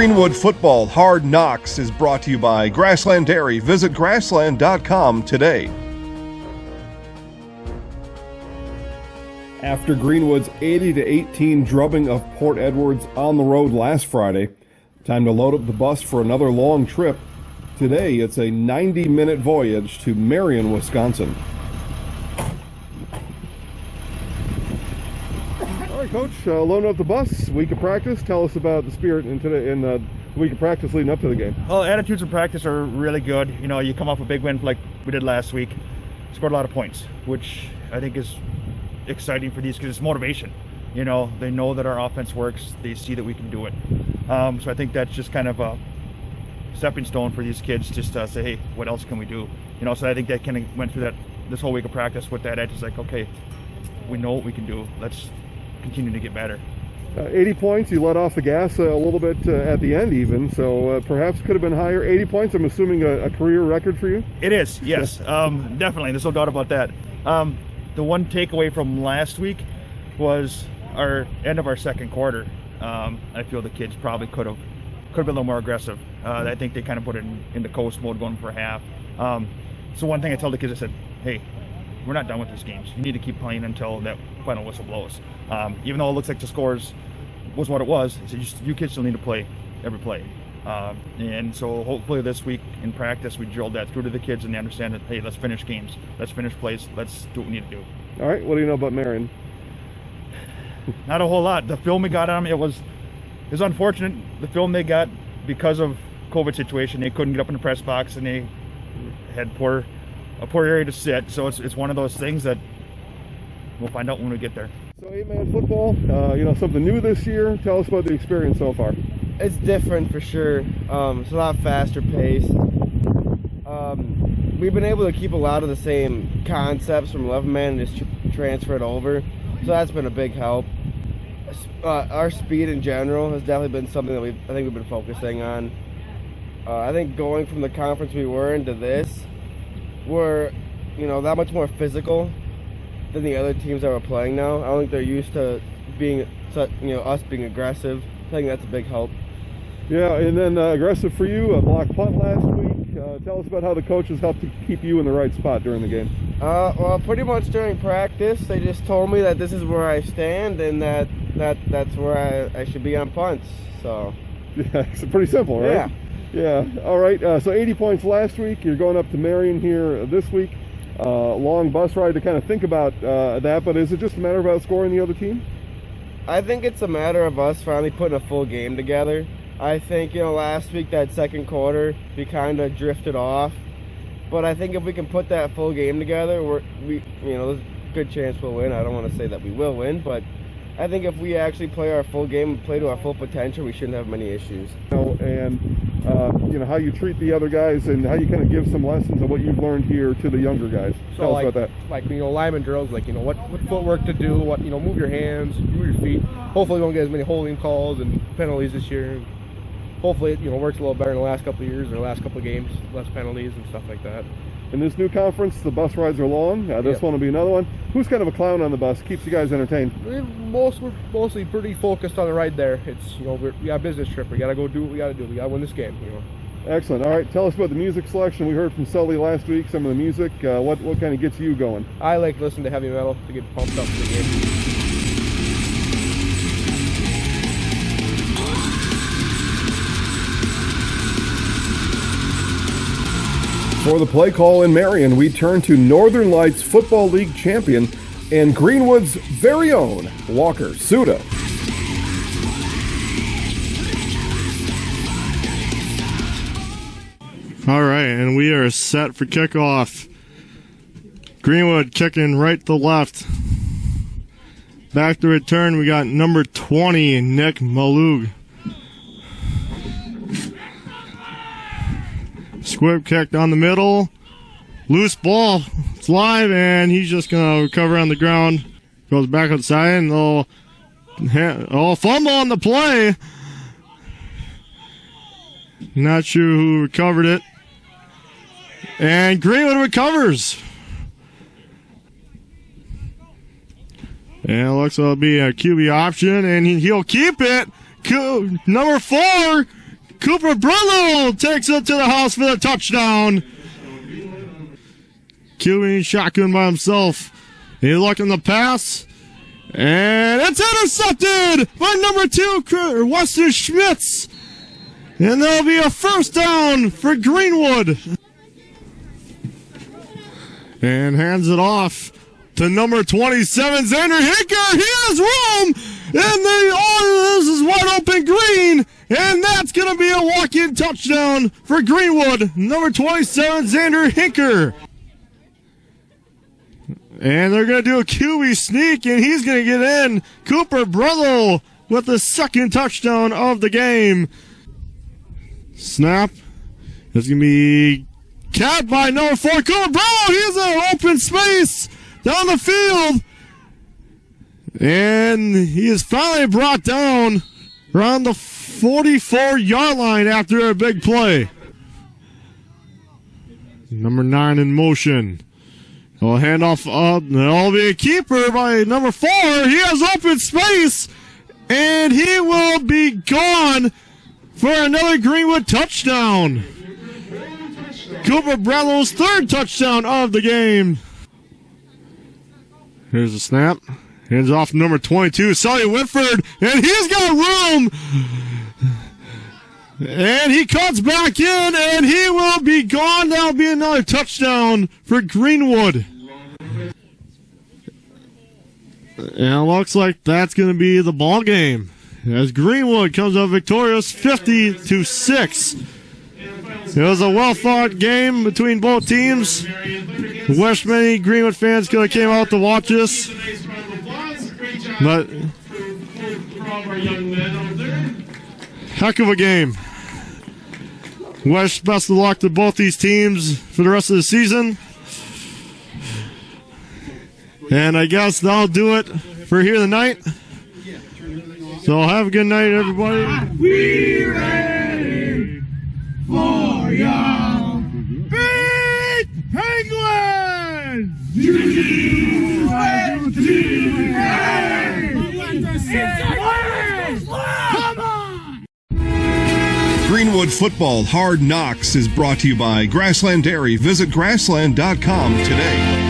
Greenwood Football Hard Knocks is brought to you by Grassland Dairy. Visit grassland.com today. After Greenwood's 80-18 drubbing of Port Edwards on the road last Friday, time to load up the bus for another long trip. Today, it's a 90-minute voyage to Marion, Wisconsin. All right, Coach, loading up the bus, week of practice. Tell us about the spirit in the week of practice leading up to the game. Well, attitudes in practice are really good. You know, you come off a big win like we did last week, scored a lot of points, which I think is exciting for these kids. It's motivation. You know, they know that our offense works. They see that we can do it. So I think that's just kind of a stepping stone for these kids, just to say, hey, what else can we do? You know, so I think that kind of went through this whole week of practice with that edge. It's like, okay, we know what we can do. Let's continue to get better. 80 points, you let off the gas a little bit at the end even, so perhaps could have been higher. 80 points, I'm assuming a career record for you? It is, yes. Definitely, there's no doubt about that. The one takeaway from last week was our end of our second quarter. I feel the kids probably could have been a little more aggressive. I think they kind of put it into coast mode going for half. So one thing I told the kids, I said, hey, we're not done with these games. You need to keep playing until that final whistle blows. Even though it looks like the scores was what it was, I said, you kids still need to play every play. And so hopefully this week in practice we drilled that through to the kids and they understand that, hey, let's finish games, let's finish plays, let's do what we need to do. All right, what do you know about Marion? Not a whole lot. The film we got on them, it was unfortunate. The film they got, because of COVID situation, they couldn't get up in the press box and they had a poor area to sit. So it's one of those things that we'll find out when we get there. So 8-man football, something new this year. Tell us about the experience so far. It's different for sure. It's a lot faster paced. We've been able to keep a lot of the same concepts from 11-man and just transfer it over. So that's been a big help. Our speed in general has definitely been something that I think we've been focusing on. I think going from the conference we were into this, we're that much more physical than the other teams that we're playing now. I don't think they're used to being us being aggressive. I think that's a big help. Yeah, and then aggressive for you, a block punt last week. Tell us about how the coaches helped to keep you in the right spot during the game. Well, pretty much during practice, they just told me that this is where I stand and that's where I should be on punts. So yeah, it's pretty simple, right? Yeah. All right. So 80 points last week. You're going up to Marion here this week. Long bus ride to kind of think about that. But is it just a matter of outscoring the other team? I think it's a matter of us finally putting a full game together. I think, last week, that second quarter, we kind of drifted off. But I think if we can put that full game together, there's a good chance we'll win. I don't want to say that we will win, but I think if we actually play our full game and play to our full potential, we shouldn't have many issues. And how you treat the other guys and how you kind of give some lessons of what you've learned here to the younger guys. Tell us about that. Like, lineman drills, what footwork to do, move your hands, move your feet. Hopefully we won't get as many holding calls and penalties this year. Hopefully it, works a little better in the last couple of years or the last couple of games, less penalties and stuff like that. In this new conference, the bus rides are long. This one will be another one. Who's kind of a clown on the bus? Keeps you guys entertained? We're mostly pretty focused on the ride there. It's, we got a business trip. We got to go do what we got to do. We got to win this game, Excellent. All right, tell us about the music selection. We heard from Sully last week, some of the music. What kind of gets you going? I like to listen to heavy metal to get pumped up for the game. For the play call in Marion, we turn to Northern Lights Football League champion and Greenwood's very own Walker Suda. All right, and we are set for kickoff. Greenwood kicking right to left. Back to return, we got number 20, Nick Malug. Squib kick down the middle. Loose ball. It's live, and he's just going to recover on the ground. Goes back outside, and fumble on the play. Not sure who recovered it. And Greenwood recovers. And it looks like it'll be a QB option, and he'll keep it. Number 4, Cooper Brillo takes it to the house for the touchdown. QB shotgun by himself. He's looking the pass. And it's intercepted by number 2, Weston Schmitz. And there'll be a first down for Greenwood. And hands it off to number 27, Xander Hinker. He has room. And this is wide open green. And that's going to be a walk-in touchdown for Greenwood. Number 27, Xander Hinker. And they're going to do a QB sneak, and he's going to get in. Cooper Brillo with the second touchdown of the game. Snap. It's going to be capped by number 4, Cooper Brillo. He's in an open space down the field. And he is finally brought down around the 44-yard line after a big play. Number 9 in motion. He'll hand off up. There'll be a keeper by number 4. He has open space. And he will be gone for another Greenwood touchdown. Cooper Brillo's third touchdown of the game. Here's the snap. Hands off to number 22, Sully Whitford. And he's got room. And he cuts back in, and he will be gone. That'll be another touchdown for Greenwood. And it looks like that's going to be the ball game as Greenwood comes up victorious 50-6. It was a well-fought game between both teams. Wish many Greenwood fans could have came out to watch this. But heck of a game. Wish best of luck to both these teams for the rest of the season. And I guess that'll do it for here tonight. So have a good night, everybody. We ready for ya. Beat Penguins! Come on! Greenwood Football Hard Knocks is brought to you by Grassland Dairy. Visit grassland.com today.